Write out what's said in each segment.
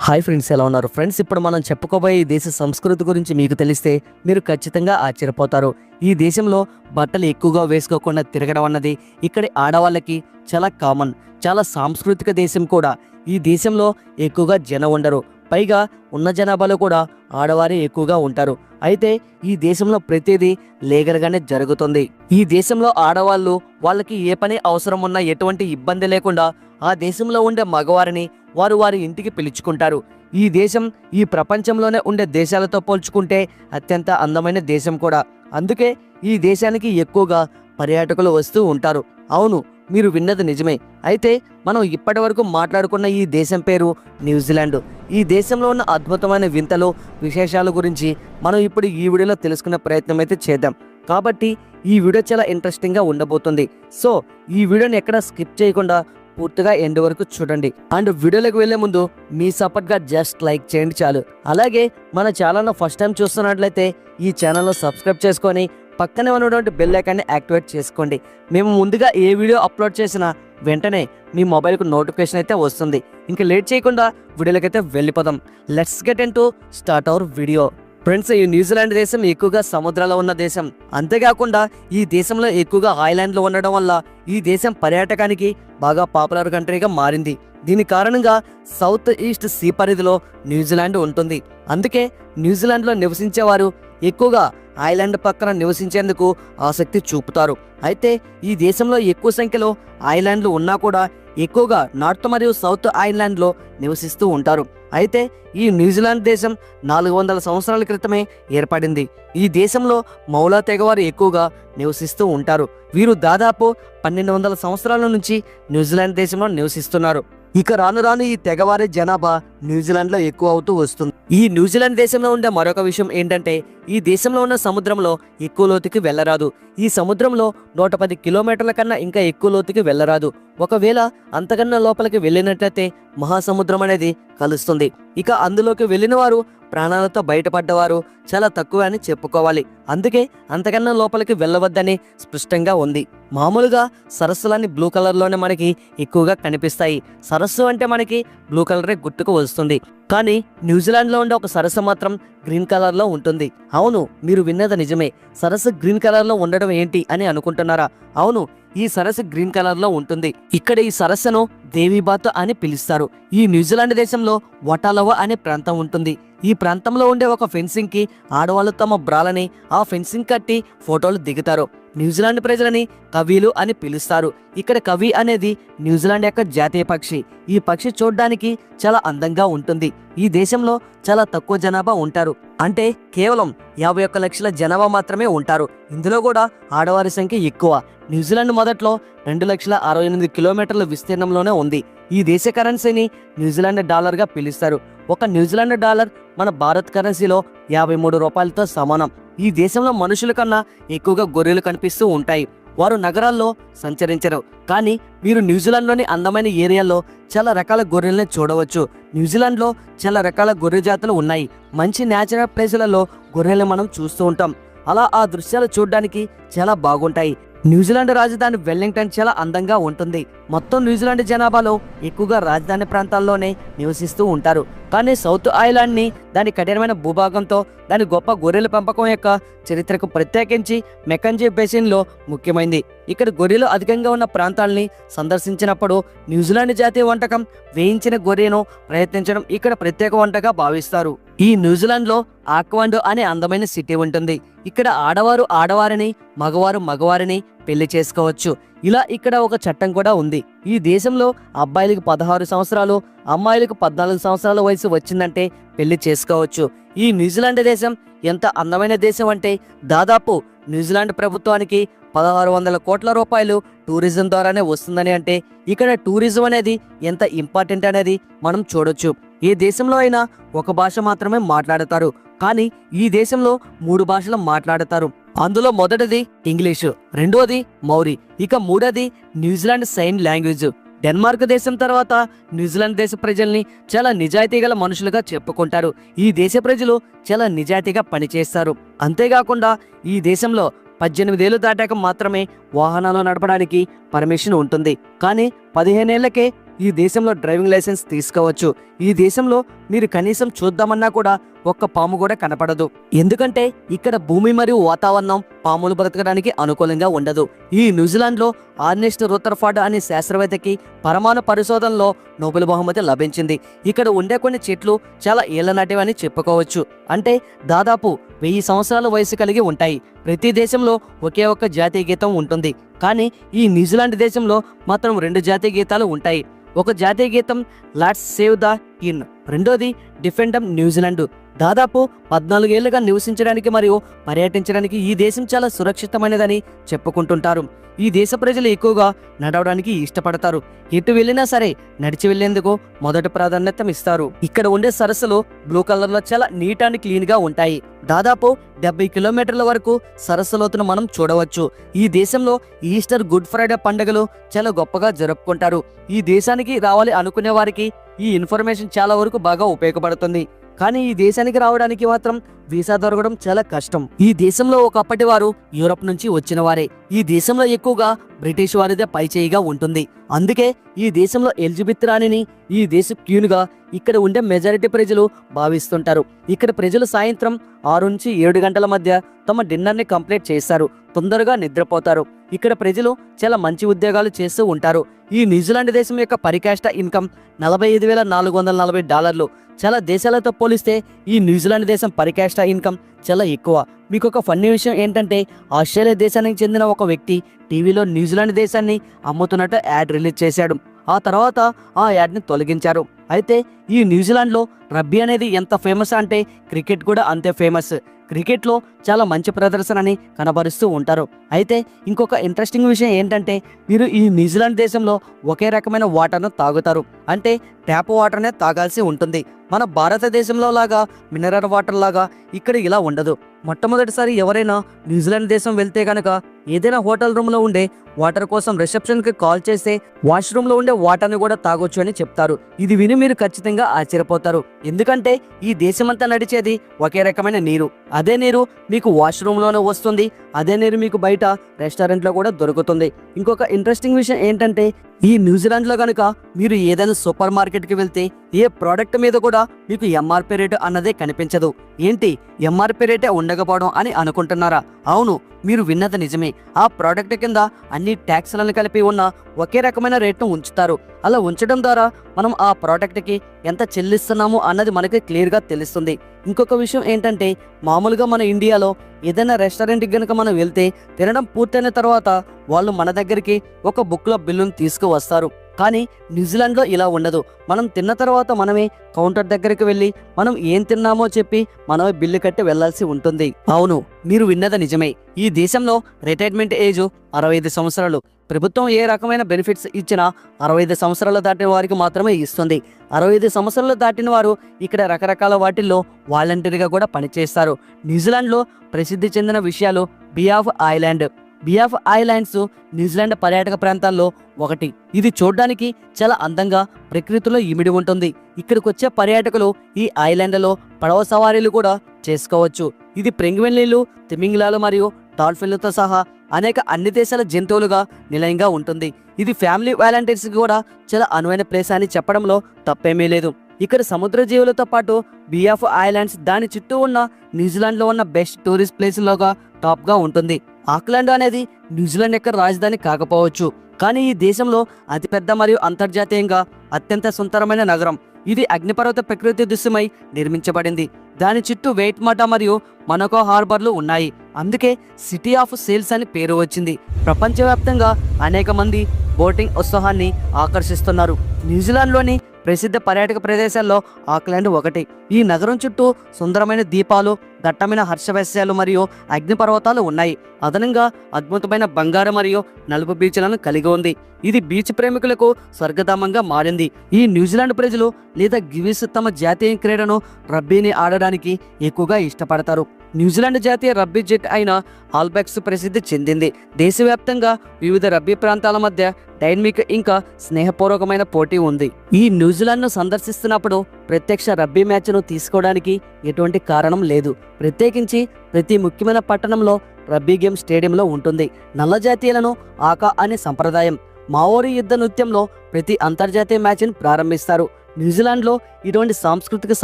Hi friends, ఎలా ఉన్నారు friends? ఇప్పుడు మనం చెప్పుకోబోయే ఈ దేశ సంస్కృతి గురించి మీకు తెలిస్తే మీరు ఖచ్చితంగా ఆశ్చర్యపోతారు. ఈ దేశంలో బట్టలు ఎక్కువగా వేసుకోకుండా తిరగడం అన్నది ఇక్కడి ఆడవాళ్ళకి చాలా కామన్. చాలా సాంస్కృతిక దేశం కూడా. ఈ దేశంలో ఎక్కువగా జనం ఉండరు. పైగా ఉన్న జనాభాలో కూడా ఆడవారే ఎక్కువగా ఉంటారు. అయితే ఈ దేశంలో ప్రతిదీ లీగల్గానే జరుగుతుంది. ఈ దేశంలో ఆడవాళ్ళు వాళ్ళకి ఏ పని అవసరం ఉన్నా ఎటువంటి ఇబ్బంది లేకుండా ఆ దేశంలో ఉండే మగవారిని వారు వారి ఇంటికి పిలుచుకుంటారు. ఈ దేశం ఈ ప్రపంచంలోనే ఉండే దేశాలతో పోల్చుకుంటే అత్యంత అందమైన దేశం కూడా. అందుకే ఈ దేశానికి ఎక్కువగా పర్యాటకులు వస్తూ ఉంటారు. అవును, మీరు విన్నది నిజమే. అయితే మనం ఇప్పటి వరకు మాట్లాడుకున్న ఈ దేశం పేరు న్యూజిలాండ్. ఈ దేశంలో ఉన్న అద్భుతమైన వింతలు, విశేషాల గురించి మనం ఇప్పుడు ఈ వీడియోలో తెలుసుకునే ప్రయత్నం అయితే చేద్దాం. కాబట్టి ఈ వీడియో చాలా ఇంట్రెస్టింగ్గా ఉండబోతుంది. సో ఈ వీడియోని ఎక్కడ స్కిప్ చేయకుండా పూర్తిగా ఎండ్ వరకు చూడండి. అండ్ వీడియోలోకి వెళ్లే ముందు మీ సపోర్ట్గా జస్ట్ లైక్ చేయండి చాలు. అలాగే మన ఛానల్ను ఫస్ట్ టైం చూస్తున్నట్లయితే ఈ ఛానల్ను సబ్స్క్రైబ్ చేసుకొని పక్కనే ఉన్నటువంటి బెల్ ఐకాన్ని యాక్టివేట్ చేసుకోండి. మేము ముందుగా ఏ వీడియో అప్లోడ్ చేసినా వెంటనే మీ మొబైల్కు నోటిఫికేషన్ అయితే వస్తుంది. ఇంకా లేట్ చేయకుండా వీడియోలోకి అయితే వెళ్ళిపోదాం. Let's get in to start our video. Friends, ఈ న్యూజిలాండ్ దేశం ఎక్కువగా సముద్రాల్లో ఉన్న దేశం. అంతేకాకుండా ఈ దేశంలో ఎక్కువగా ఐలాండ్లు ఉండడం వల్ల ఈ దేశం పర్యాటకానికి బాగా పాపులర్ కంట్రీగా మారింది. దీని కారణంగా సౌత్ ఈస్ట్ సీ పరిధిలో న్యూజిలాండ్ ఉంటుంది. అందుకే న్యూజిలాండ్లో నివసించేవారు ఎక్కువగా ఐలాండ్ పక్కన నివసించేందుకు ఆసక్తి చూపుతారు. అయితే ఈ దేశంలో ఎక్కువ సంఖ్యలో ఐలాండ్లు ఉన్నా కూడా ఎక్కువగా నార్త్ మరియు సౌత్ ఐలాండ్లో నివసిస్తూ ఉంటారు. అయితే ఈ న్యూజిలాండ్ దేశం 400 సంవత్సరాల క్రితమే ఏర్పడింది. ఈ దేశంలో మౌలా తెగవారు ఎక్కువగా నివసిస్తూ ఉంటారు. వీరు దాదాపు 1200 సంవత్సరాల నుంచి న్యూజిలాండ్ దేశంలో నివసిస్తున్నారు. ఇక రాను రాను ఈ తెగవారి జనాభా న్యూజిలాండ్లో ఎక్కువ అవుతూ వస్తుంది. ఈ న్యూజిలాండ్ దేశంలో ఉండే మరొక విషయం ఏంటంటే ఈ దేశంలో ఉన్న సముద్రంలో ఎక్కువ లోతుకి వెళ్ళరాదు. ఈ సముద్రంలో 110 కిలోమీటర్ల కన్నా ఇంకా ఎక్కువ లోతుకి వెళ్ళరాదు. ఒకవేళ అంతకన్నా లోపలికి వెళ్ళినట్లయితే మహాసముద్రం అనేది కలుస్తుంది. ఇక అందులోకి వెళ్ళిన వారు ప్రాణాలతో బయటపడ్డవారు చాలా తక్కువ అని చెప్పుకోవాలి. అందుకే అంతకన్నా లోపలికి వెళ్ళవద్దని స్పష్టంగా ఉంది. మామూలుగా సరస్సులన్నీ బ్లూ కలర్లోనే మనకి ఎక్కువగా కనిపిస్తాయి. సరస్సు అంటే మనకి బ్లూ కలరే గుర్తుకు వస్తుంది. కానీ న్యూజిలాండ్లో ఉండే ఒక సరస్సు మాత్రం గ్రీన్ కలర్లో ఉంటుంది. అవును, మీరు విన్నది నిజమే. సరస్సు గ్రీన్ కలర్లో ఉండడం ఏంటి అని అనుకుంటున్నారా? అవును, ఈ సరస్సు గ్రీన్ కలర్లో ఉంటుంది. ఇక్కడ ఈ సరస్సును దేవీబాత్ అని పిలుస్తారు. ఈ న్యూజిలాండ్ దేశంలో వటాలవ అనే ప్రాంతం ఉంటుంది. ఈ ప్రాంతంలో ఉండే ఒక ఫెన్సింగ్ కి ఆడవాళ్ళు తమ బ్రాలని ఆ ఫెన్సింగ్ కట్టి ఫోటోలు దిగుతారు. న్యూజిలాండ్ ప్రజలని కవీలు అని పిలుస్తారు. ఇక్కడ కవి అనేది న్యూజిలాండ్ యొక్క జాతీయ పక్షి. ఈ పక్షి చూడడానికి చాలా అందంగా ఉంటుంది. ఈ దేశంలో చాలా తక్కువ జనాభా ఉంటారు. అంటే కేవలం 51 లక్షల జనాభా మాత్రమే ఉంటారు. ఇందులో కూడా ఆడవారి సంఖ్య ఎక్కువ. న్యూజిలాండ్ మొదట్లో 2,68 కిలోమీటర్ల విస్తీర్ణంలోనే ఉంది. ఈ దేశ కరెన్సీని న్యూజిలాండ్ డాలర్గా పిలుస్తారు. ఒక న్యూజిలాండ్ డాలర్ మన భారత్ కరెన్సీలో 53 రూపాయలతో సమానం. ఈ దేశంలో మనుషుల కన్నా ఎక్కువగా గొర్రెలు కనిపిస్తూ ఉంటాయి. వారు నగరాల్లో సంచరించరు. కానీ మీరు న్యూజిలాండ్లోని అందమైన ఏరియాల్లో చాలా రకాల గొర్రెల్ని చూడవచ్చు. న్యూజిలాండ్లో చాలా రకాల గొర్రె జాతులు ఉన్నాయి. మంచి న్యాచురల్ ప్లేసులలో గొర్రెల్ని మనం చూస్తూ ఉంటాం. అలా ఆ దృశ్యాలు చూడడానికి చాలా బాగుంటాయి. న్యూజిలాండ్ రాజధాని వెల్లింగ్టన్ చాలా అందంగా ఉంటుంది. మొత్తం న్యూజిలాండ్ జనాభాలో ఎక్కువగా రాజధాని ప్రాంతాల్లోనే నివసిస్తూ ఉంటారు. కానీ సౌత్ ఐలాండ్ని దాని కఠినమైన భూభాగంతో దాని గొప్ప గొర్రెల పెంపకం యొక్క చరిత్రకు ప్రత్యేకించి మెకంజీ బేసిన్లో ముఖ్యమైంది. ఇక్కడ గొర్రెలు అధికంగా ఉన్న ప్రాంతాలని సందర్శించినప్పుడు న్యూజిలాండ్ జాతీయ వంటకం వేయించిన గొర్రెను ప్రయత్నించడం ఇక్కడ ప్రత్యేక వంటగా భావిస్తారు. ఈ న్యూజిలాండ్లో ఆక్లాండ్ అనే అందమైన సిటీ ఉంటుంది. ఇక్కడ ఆడవారు ఆడవారిని, మగవారు మగవారిని పెళ్లి చేసుకోవచ్చు. ఇలా ఇక్కడ ఒక చట్టం కూడా ఉంది. ఈ దేశంలో అబ్బాయిలకు 16 సంవత్సరాలు, అమ్మాయిలకు 14 సంవత్సరాల వయసు వచ్చిందంటే పెళ్లి చేసుకోవచ్చు. ఈ న్యూజిలాండ్ దేశం ఎంత అందమైన దేశం అంటే దాదాపు న్యూజిలాండ్ ప్రభుత్వానికి 1600 కోట్ల రూపాయలు టూరిజం ద్వారానే వస్తుందని. అంటే ఇక్కడ టూరిజం అనేది ఎంత ఇంపార్టెంట్ అనేది మనం చూడొచ్చు. ఏ దేశంలో అయినా ఒక భాష మాత్రమే మాట్లాడతారు. కానీ ఈ దేశంలో 3 భాషలు మాట్లాడతారు. అందులో మొదటిది ఇంగ్లీషు, రెండోది మౌరి, ఇక మూడోది న్యూజిలాండ్ సైన్ లాంగ్వేజ్. డెన్మార్క్ దేశం తర్వాత న్యూజిలాండ్ దేశ ప్రజల్ని చాలా నిజాయితీ గల మనుషులుగా చెప్పుకుంటారు. ఈ దేశ ప్రజలు చాలా నిజాయితీగా పనిచేస్తారు. అంతేకాకుండా ఈ దేశంలో 18 ఏళ్ళు దాటాక మాత్రమే వాహనాలు నడపడానికి పర్మిషన్ ఉంటుంది. కానీ 15 ఏళ్లకే ఈ దేశంలో డ్రైవింగ్ లైసెన్స్ తీసుకోవచ్చు. ఈ దేశంలో మీరు కనీసం చూద్దామన్నా కూడా ఒక్క పాము కూడా కనపడదు. ఎందుకంటే ఇక్కడ భూమి మరియు వాతావరణం పాములు బ్రతకడానికి అనుకూలంగా ఉండదు. ఈ న్యూజిలాండ్లో ఆర్నెస్ట్ రూథర్ఫర్డ్ అనే శాస్త్రవేత్తకి పరమాణు పరిశోధనలో నోబెల్ బహుమతి లభించింది. ఇక్కడ ఉండే కొన్ని చెట్లు చాలా ఏళ్ల నాటివని చెప్పుకోవచ్చు. అంటే దాదాపు 1000 సంవత్సరాల వయసు కలిగి ఉంటాయి. ప్రతి దేశంలో ఒకే ఒక్క జాతీయ గీతం ఉంటుంది. కానీ ఈ న్యూజిలాండ్ దేశంలో మాత్రం 2 జాతీయ గీతాలు ఉంటాయి. ఒక జాతీయ గీతం లెట్స్ సేవ్ ద క్వీన్, రెండోది డిఫెండమ్ న్యూజిలాండ్. దాదాపు 14 ఏళ్లుగా నివసించడానికి మరియు పర్యటించడానికి ఈ దేశం చాలా సురక్షితమైనదని చెప్పుకుంటుంటారు. ఈ దేశ ప్రజలు ఎక్కువగా నడవడానికి ఇష్టపడతారు. ఎటు వెళ్ళినా సరే నడిచి వెళ్లేందుకు మొదటి ప్రాధాన్యత ఇస్తారు. ఇక్కడ ఉండే సరస్సులు బ్లూ కలర్ లో చాలా నీట్ అండ్ క్లీన్ గా ఉంటాయి. దాదాపు 70 కిలోమీటర్ల వరకు సరస్సు లోతును మనం చూడవచ్చు. ఈ దేశంలో ఈస్టర్, గుడ్ ఫ్రైడే పండుగలు చాలా గొప్పగా జరుపుకుంటారు. ఈ దేశానికి రావాలి అనుకునే వారికి ఈ ఇన్ఫర్మేషన్ చాలా వరకు బాగా ఉపయోగపడుతుంది. కానీ ఈ దేశానికి రావడానికి మాత్రం వీసా దొరకడం చాలా కష్టం. ఈ దేశంలో ఒకప్పటి వారు యూరప్ నుంచి వచ్చిన వారే. ఈ దేశంలో ఎక్కువగా బ్రిటిష్ వారిదే పైచేయిగా ఉంటుంది. అందుకే ఈ దేశంలో ఎలిజబెత్ రాణిని ఈ దేశ క్వీన్గా ఇక్కడ ఉండే మెజారిటీ ప్రజలు భావిస్తుంటారు. ఇక్కడ ప్రజలు సాయంత్రం 6 నుంచి 7 గంటల మధ్య తమ డిన్నర్ని కంప్లీట్ చేస్తారు. తొందరగా నిద్రపోతారు. ఇక్కడ ప్రజలు చాలా మంచి ఉద్యోగాలు చేస్తూ ఉంటారు. ఈ న్యూజిలాండ్ దేశం యొక్క పరికాష్ట ఇన్కమ్ $45,440. చాలా దేశాలతో పోలిస్తే ఈ న్యూజిలాండ్ దేశం పరికాష్ట ఇన్కమ్ చాలా ఎక్కువ. మీకు ఒక ఫన్నీ విషయం ఏంటంటే ఆస్ట్రేలియా దేశానికి చెందిన ఒక వ్యక్తి టీవీలో న్యూజిలాండ్ దేశాన్ని అమ్ముతున్నట్టు యాడ్ రిలీజ్ చేశాడు. ఆ తర్వాత ఆ యాడ్ని తొలగించారు. అయితే ఈ న్యూజిలాండ్లో రబ్బీ అనేది ఎంత ఫేమస్ అంటే క్రికెట్ కూడా అంతే ఫేమస్. క్రికెట్లో చాలా మంచి ప్రదర్శనని కనబరుస్తూ ఉంటారు. అయితే ఇంకొక ఇంట్రెస్టింగ్ విషయం ఏంటంటే మీరు ఈ న్యూజిలాండ్ దేశంలో ఒకే రకమైన వాటర్ను తాగుతారు. అంటే ట్యాప్ వాటర్నే తాగాల్సి ఉంటుంది. మన భారతదేశంలో లాగా మినరల్ వాటర్ లాగా ఇక్కడ ఇలా ఉండదు. మొట్టమొదటిసారి ఎవరైనా న్యూజిలాండ్ దేశం వెళ్తే కనుక ఏదైనా హోటల్ రూమ్లో ఉండే వాటర్ కోసం రిసెప్షన్కి కాల్ చేస్తే వాష్రూమ్లో ఉండే వాటర్ని కూడా తాగొచ్చు అని చెప్తారు. ఇది విని మీరు ఖచ్చితంగా ఆశ్చర్యపోతారు. ఎందుకంటే ఈ దేశమంతా నడిచేది ఒకే రకమైన నీరు. అదే నీరు మీకు వాష్రూమ్లోనే వస్తుంది. అదే నీరు మీకు బయట రెస్టారెంట్లో కూడా దొరుకుతుంది. ఇంకొక ఇంట్రెస్టింగ్ విషయం ఏంటంటే ఈ న్యూజిలాండ్లో కనుక మీరు ఏదైనా సూపర్ మార్కెట్కి వెళ్తే ఏ ప్రోడక్ట్ మీద కూడా మీకు ఎంఆర్పి రేటు అన్నదే కనిపించదు. ఏంటి ఎంఆర్పి రేటే ఉండకపోవడం అని అనుకుంటున్నారా? అవును, మీరు విన్నది నిజమే. ఆ ప్రోడక్ట్ కింద అన్ని ట్యాక్స్లను కలిపి ఉన్న ఒకే రకమైన రేట్ను ఉంచుతారు. అలా ఉంచడం ద్వారా మనం ఆ ప్రోడక్ట్కి ఎంత చెల్లిస్తున్నాము అన్నది మనకి క్లియర్గా తెలుస్తుంది. ఇంకొక విషయం ఏంటంటే మామూలుగా మన ఇండియాలో ఏదైనా రెస్టారెంట్కి కనుక మనం వెళ్తే తినడం పూర్తయిన తర్వాత వాళ్ళు మన దగ్గరికి ఒక బుక్లో బిల్లును తీసుకువస్తారు. కానీ న్యూజిలాండ్లో ఇలా ఉండదు. మనం తిన్న తర్వాత మనమే కౌంటర్ దగ్గరికి వెళ్ళి మనం ఏం తిన్నామో చెప్పి మనమే బిల్లు కట్టి వెళ్లాల్సి ఉంటుంది. అవును, మీరు విన్నది నిజమే. ఈ దేశంలో రిటైర్మెంట్ ఏజ్ 65 సంవత్సరాలు. ప్రభుత్వం ఏ రకమైన బెనిఫిట్స్ ఇచ్చినా 65 సంవత్సరాలు దాటిన వారికి మాత్రమే ఇస్తుంది. 65 సంవత్సరాలు దాటిన వారు ఇక్కడ రకరకాల వాటిల్లో వాలంటీర్గా కూడా పనిచేస్తారు. న్యూజిలాండ్లో ప్రసిద్ధి చెందిన విషయాలు bay of island. Bay of islands New Zealand పర్యాటక ప్రాంతాల్లో ఒకటి. ఇది చూడడానికి చాలా అందంగా ప్రకృతిలో ఇమిడి ఉంటుంది. ఇక్కడికి వచ్చే పర్యాటకులు ఈ ఐలాండ్లో పడవ సవారీలు కూడా చేసుకోవచ్చు. ఇది పెంగ్విన్లు, తిమింగిలాలు మరియు డాల్ఫిన్లతో సహా అనేక అన్ని దేశాల జంతువులుగా నిలయంగా ఉంటుంది. ఇది ఫ్యామిలీ వాలంటీర్స్కి కూడా చాలా అనువైన ప్లేస్ అని చెప్పడంలో తప్పేమీ లేదు. ఇక్కడ సముద్ర జీవులతో పాటు బే ఆఫ్ ఐలాండ్స్ దాని చుట్టూ ఉన్న న్యూజిలాండ్లో ఉన్న బెస్ట్ టూరిస్ట్ ప్లేస్లోగా టాప్గా ఉంటుంది. ఆక్లాండ్ అనేది న్యూజిలాండ్ యొక్క రాజధాని కాకపోవచ్చు, కానీ ఈ దేశంలో అతిపెద్ద మరియు అంతర్జాతీయంగా అత్యంత సుందరమైన నగరం. ఇది అగ్నిపర్వత ప్రకృతి దృశ్యమై నిర్మించబడింది. దాని చుట్టూ వెయిట్ మఠ మరియు మనకో హార్బర్లు ఉన్నాయి. అందుకే సిటీ ఆఫ్ సేల్స్ అని పేరు వచ్చింది. ప్రపంచవ్యాప్తంగా అనేక మంది బోటింగ్ ఉత్సాహాన్ని ఆకర్షిస్తున్నారు. న్యూజిలాండ్లోని ప్రసిద్ధ పర్యాటక ప్రదేశాల్లో ఆక్లాండ్ ఒకటి. ఈ నగరం చుట్టూ సుందరమైన దీపాలు, దట్టమైన హర్షవేశ్యాలు మరియు అగ్నిపర్వతాలు ఉన్నాయి. అదనంగా అద్భుతమైన బంగారు మరియు నలుపు బీచ్లను కలిగి ఉంది. ఇది బీచ్ ప్రేమికులకు స్వర్గధామంగా మారింది. ఈ న్యూజిలాండ్ ప్రజలు లేదా గివిస్ తమ జాతీయ క్రీడను రబ్బీని ఆడడానికి ఎక్కువగా ఇష్టపడతారు. న్యూజిలాండ్ జాతీయ రబ్బీ జెట్ అయిన ఆల్బెక్స్ ప్రసిద్ధి చెందింది. దేశవ్యాప్తంగా వివిధ రబ్బీ ప్రాంతాల మధ్య డైనమిక్ ఇంకా స్నేహపూర్వకమైన పోటీ ఉంది. ఈ న్యూజిలాండ్ను సందర్శిస్తున్నప్పుడు ప్రత్యక్ష రబ్బీ మ్యాచ్ను తీసుకోవడానికి ఎటువంటి కారణం లేదు. ప్రత్యేకించి ప్రతి ముఖ్యమైన పట్టణంలో రబ్బీ గేమ్ స్టేడియంలో ఉంటుంది. నల్ల జాతీయులను ఆకా అనే సంప్రదాయం మావోరీ యుద్ధ నృత్యంలో ప్రతి అంతర్జాతీయ మ్యాచ్ని ప్రారంభిస్తారు. న్యూజిలాండ్లో ఇటువంటి సాంస్కృతిక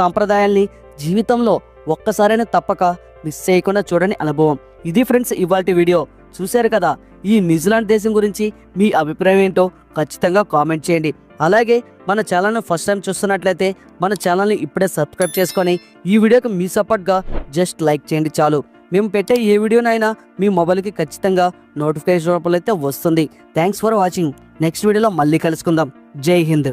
సాంప్రదాయాల్ని జీవితంలో ఒక్కసారైనా తప్పక మిస్ చేయకుండా చూడని అనుభవం. ఇది ఫ్రెండ్స్ ఇవాల్టి వీడియో. చూశారు కదా, ఈ న్యూజిలాండ్ దేశం గురించి మీ అభిప్రాయం ఏంటో ఖచ్చితంగా కామెంట్ చేయండి. అలాగే మన ఛానల్ని ఫస్ట్ టైం చూస్తున్నట్లయితే మన ఛానల్ని ఇప్పుడే సబ్స్క్రైబ్ చేసుకొని ఈ వీడియోకి మీ సపోర్ట్గా జస్ట్ లైక్ చేయండి చాలు. మేము పెట్టే ఏ వీడియోనైనా మీ మొబైల్కి ఖచ్చితంగా నోటిఫికేషన్ రూపంలో అయితే వస్తుంది. Thanks for watching. నెక్స్ట్ వీడియోలో మళ్ళీ కలుసుకుందాం. జై హింద్.